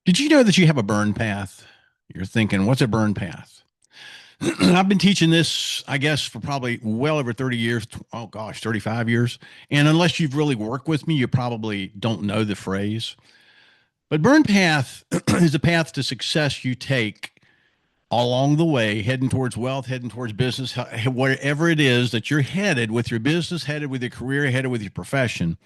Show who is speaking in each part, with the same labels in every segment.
Speaker 1: Did you know that you have a burn path? You're thinking, what's a burn path? I've been teaching this, I guess, for probably well over 30 years. Oh gosh, 35 years. And unless you've really worked with me, you probably don't know the phrase. But burn path is a path to success you take along the way, heading towards wealth, heading towards business, whatever it is that you're headed with your business, headed with your career, headed with your profession.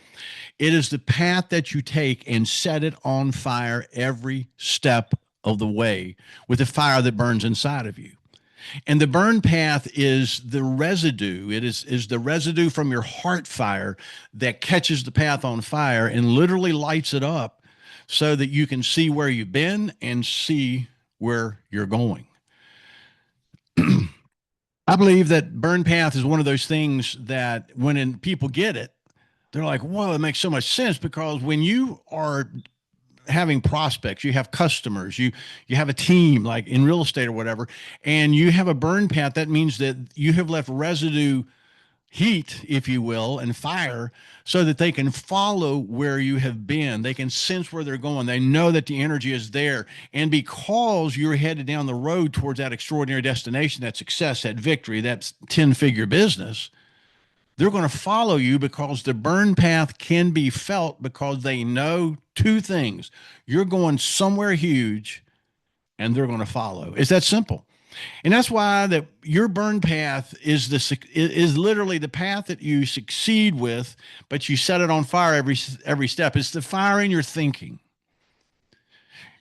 Speaker 1: It is the path that you take and set it on fire every step of the way with the fire that burns inside of you. And the burn path is the residue. It is the residue from your heart fire that catches the path on fire and literally lights it up so that you can see where you've been and see where you're going. I believe that burn path is one of those things that people get it, they're like, whoa, it makes so much sense because when you are having prospects, you have customers, you have a team like in real estate or whatever, and you have a burn path, that means that you have left residue heat, if you will, and fire so that they can follow where you have been. They can sense where they're going. They know that the energy is there. And because you're headed down the road towards that extraordinary destination, that success, that victory, that 10-figure business, they're going to follow you because the burn path can be felt because they know two things. You're going somewhere huge and they're going to follow. It's that simple. And that's why that your burn path is literally the path that you succeed with, but you set it on fire every step. It's the fire in your thinking.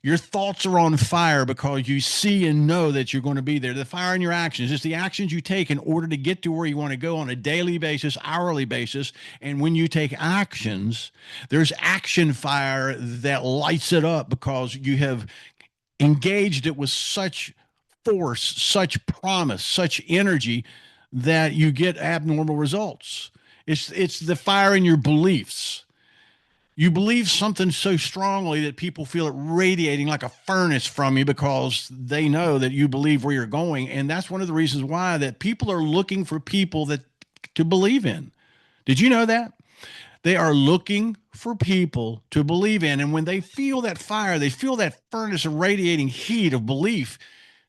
Speaker 1: Your thoughts are on fire because you see and know that you're going to be there. The fire in your actions is the actions you take in order to get to where you want to go on a daily basis, hourly basis. And when you take actions, there's action fire that lights it up because you have engaged it with such force, such promise, such energy that you get abnormal results. It's the fire in your beliefs. You believe something so strongly that people feel it radiating like a furnace from you because they know that you believe where you're going. And that's one of the reasons why that people are looking for people that to believe in. Did you know that? They are looking for people to believe in. And when they feel that fire, they feel that furnace of radiating heat of belief,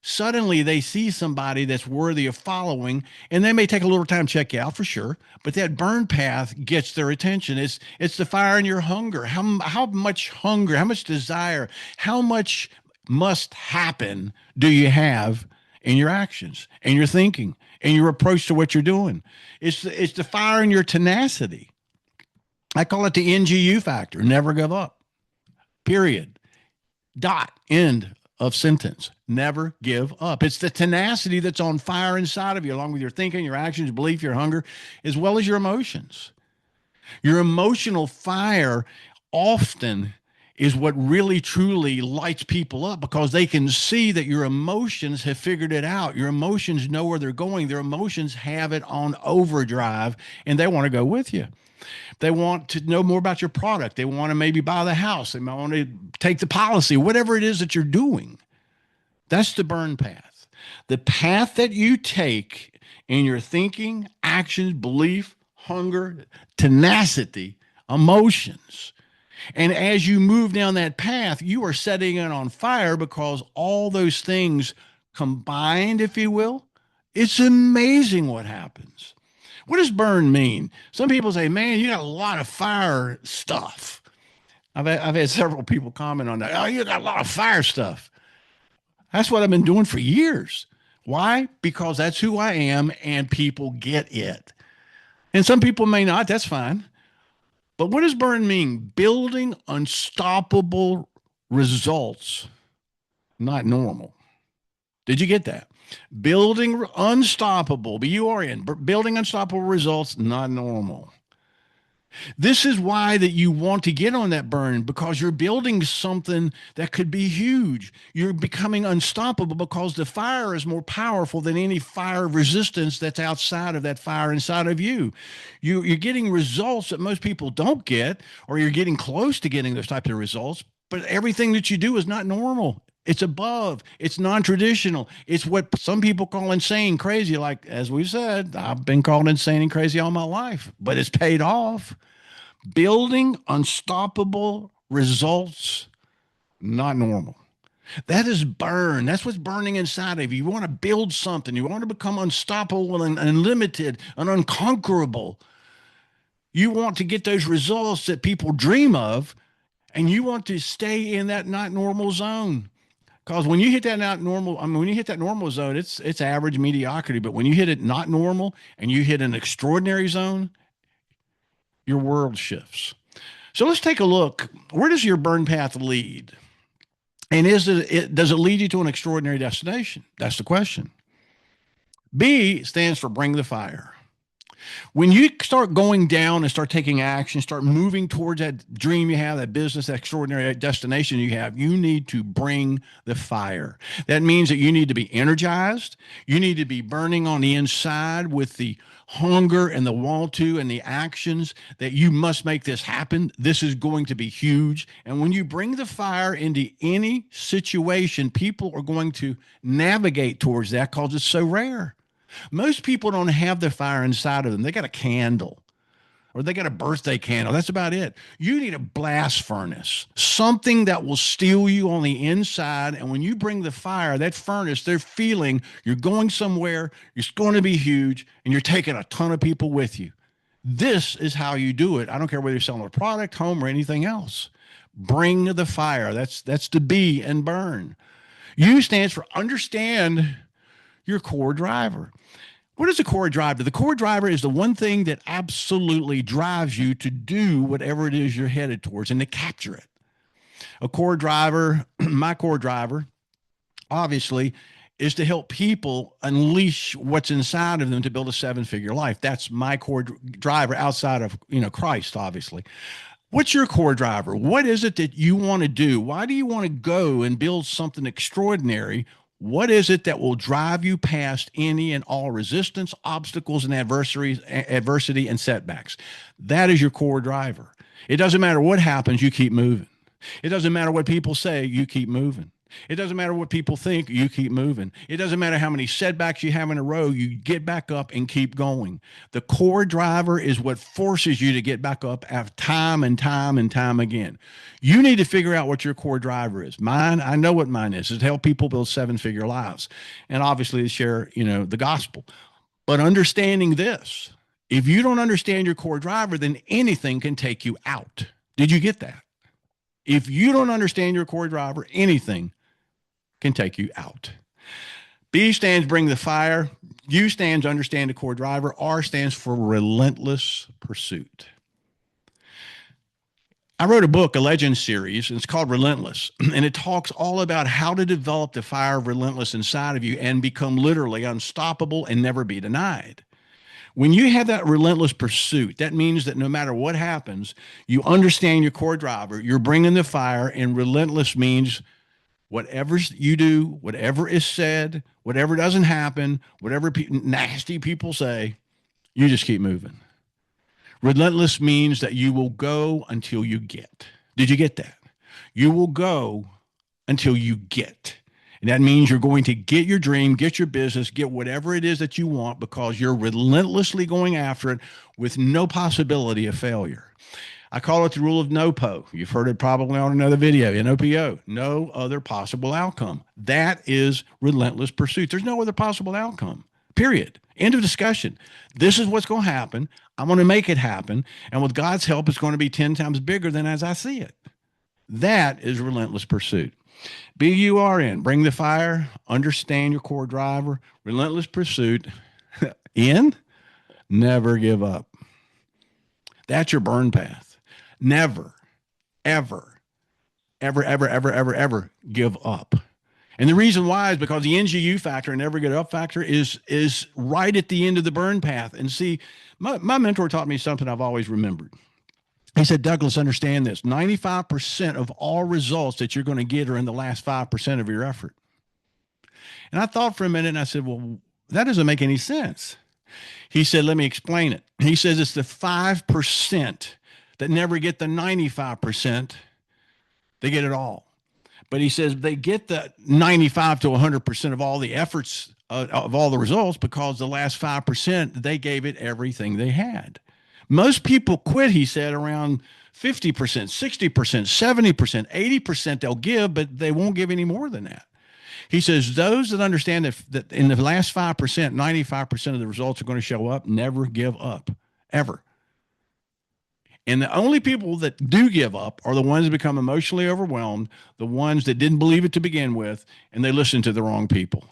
Speaker 1: suddenly they see somebody that's worthy of following, and they may take a little time to check you out for sure, but that burn path gets their attention. It's the fire in your hunger. How much hunger, how much desire, how much must happen do you have in your actions and your thinking and your approach to what you're doing? It's the fire in your tenacity. I call it the NGU factor, never give up. Period. Dot. End of sentence. Never give up. It's the tenacity that's on fire inside of you, along with your thinking, your actions, your belief, your hunger, as well as your emotions. Your emotional fire often is what really truly lights people up because they can see that your emotions have figured it out. Your emotions know where they're going. Their emotions have it on overdrive and they want to go with you. They want to know more about your product. They want to maybe buy the house. They might want to take the policy, whatever it is that you're doing. That's the burn path. The path that you take in your thinking, actions, belief, hunger, tenacity, emotions. And as you move down that path, you are setting it on fire because all those things combined, if you will, it's amazing what happens. What does burn mean? Some people say, man, you got a lot of fire stuff. I've had several people comment on that. Oh, you got a lot of fire stuff. That's what I've been doing for years. Why? Because that's who I am and people get it. And some people may not. That's fine. But what does burn mean? Building unstoppable results, not normal. Did you get that? Building unstoppable, B-U-R-N, building unstoppable results, not normal. This is why that you want to get on that burn because you're building something that could be huge. You're becoming unstoppable because the fire is more powerful than any fire resistance that's outside of that fire inside of you. You're getting results that most people don't get, or you're getting close to getting those types of results, but everything that you do is not normal. It's above. It's non-traditional. It's what some people call insane crazy. Like, as we've said, I've been called insane and crazy all my life, but it's paid off. Building unstoppable results, Not normal. That is burn. That's what's burning inside of you. You want to build something. You want to become unstoppable and unlimited and unconquerable. You want to get those results that people dream of, and you want to stay in that not normal zone. Because when you hit that not normal, I mean, when you hit that normal zone, it's average mediocrity. But when you hit it not normal and you hit an extraordinary zone, your world shifts. So let's take a look. Where does your burn path lead? And does it lead you to an extraordinary destination? That's the question. B stands for bring the fire. When you start going down and start taking action, start moving towards that dream you have, that business, that extraordinary destination you have, you need to bring the fire. That means that you need to be energized. You need to be burning on the inside with the hunger and the want to and the actions that you must make this happen. This is going to be huge. And when you bring the fire into any situation, people are going to navigate towards that because it's so rare. Most people don't have the fire inside of them. They got a candle or they got a birthday candle. That's about it. You need a blast furnace, something that will steel you on the inside. And when you bring the fire, that furnace, they're feeling you're going somewhere, it's going to be huge, and you're taking a ton of people with you. This is how you do it. I don't care whether you're selling a product, home, or anything else. Bring the fire. That's the B and burn. U stands for understand your core driver. What is a core driver? The core driver is the one thing that absolutely drives you to do whatever it is you're headed towards and to capture it. A core driver, my core driver, obviously, is to help people unleash what's inside of them to build a seven-figure life. That's my core driver outside of, Christ, obviously. What's your core driver? What is it that you want to do? Why do you want to go and build something extraordinary? What is it that will drive you past any and all resistance, obstacles, and adversity and setbacks? That is your core driver. It doesn't matter what happens, you keep moving. It doesn't matter what people say, you keep moving. It doesn't matter what people think, you keep moving. It doesn't matter how many setbacks you have in a row, you get back up and keep going. The core driver is what forces you to get back up time and time and time again. You need to figure out what your core driver is. Mine, I know what mine is to help people build seven-figure lives. And obviously to share, the gospel. But understanding this, if you don't understand your core driver, then anything can take you out. Did you get that? If you don't understand your core driver, anything can take you out. B stands bring the fire. U stands understand the core driver. R stands for relentless pursuit. I wrote a book, a legend series, and it's called Relentless. And it talks all about how to develop the fire of relentless inside of you and become literally unstoppable and never be denied. When you have that relentless pursuit, that means that no matter what happens, you understand your core driver, you're bringing the fire, and relentless means whatever you do, whatever is said, whatever doesn't happen, whatever nasty people say, you just keep moving. Relentless means that you will go until you get. Did you get that? You will go until you get. And that means you're going to get your dream, get your business, get whatever it is that you want because you're relentlessly going after it with no possibility of failure. I call it the rule of NOPO. You've heard it probably on another video, NOPO, no other possible outcome. That is relentless pursuit. There's no other possible outcome, period. End of discussion. This is what's going to happen. I'm going to make it happen. And with God's help, it's going to be 10 times bigger than as I see it. That is relentless pursuit. BURN, bring the fire, understand your core driver, relentless pursuit. N, never give up. That's your burn path. Never, ever, ever, ever, ever, ever, ever give up. And the reason why is because the NGU factor, never get up factor, is right at the end of the burn path. And see, my mentor taught me something I've always remembered. He said, Douglas, understand this. 95% of all results that you're going to get are in the last 5% of your effort. And I thought for a minute and I said, well, that doesn't make any sense. He said, let me explain it. He says it's the 5% that never get the 95%. They get it all. But he says they get the 95 to 100% of all the efforts of all the results because the last 5%, they gave it everything they had. Most people quit, he said, around 50%, 60%, 70%, 80% they'll give, but they won't give any more than that. He says those that understand that in the last 5%, 95% of the results are going to show up, never give up, ever. And the only people that do give up are the ones that become emotionally overwhelmed, the ones that didn't believe it to begin with, and they listen to the wrong people.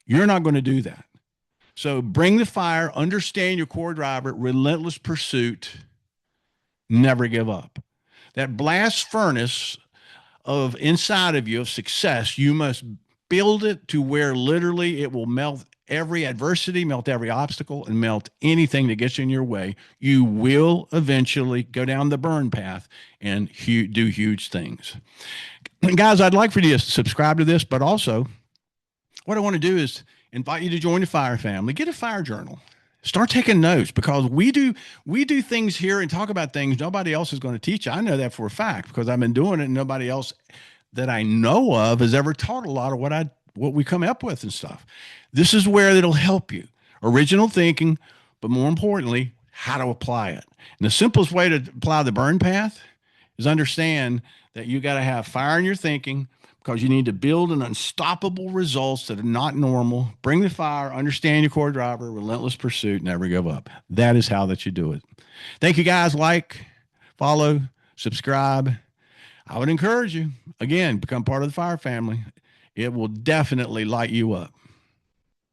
Speaker 1: You're not going to do that. So bring the fire, understand your core driver, relentless pursuit, never give up. That blast furnace of inside of you of success, you must build it to where literally it will melt every adversity, melt every obstacle, and melt anything that gets in your way. You will eventually go down the burn path and do huge things. Guys, I'd like for you to subscribe to this, but also what I want to do is invite you to join the Fire family. Get a fire journal. Start taking notes, because we do things here and talk about things nobody else is going to teach you. I know that for a fact because I've been doing it, and nobody else that I know of has ever taught a lot of what we come up with and stuff. This is where it'll help you. Original thinking, but more importantly, how to apply it. And the simplest way to apply the burn path is understand that you got to have fire in your thinking, because you need to build an unstoppable results that are not normal. Bring the fire, understand your core driver, relentless pursuit, never give up. That is how that you do it. Thank you, guys. Like, follow, subscribe. I would encourage you, again, become part of the Fire family. It will definitely light you up.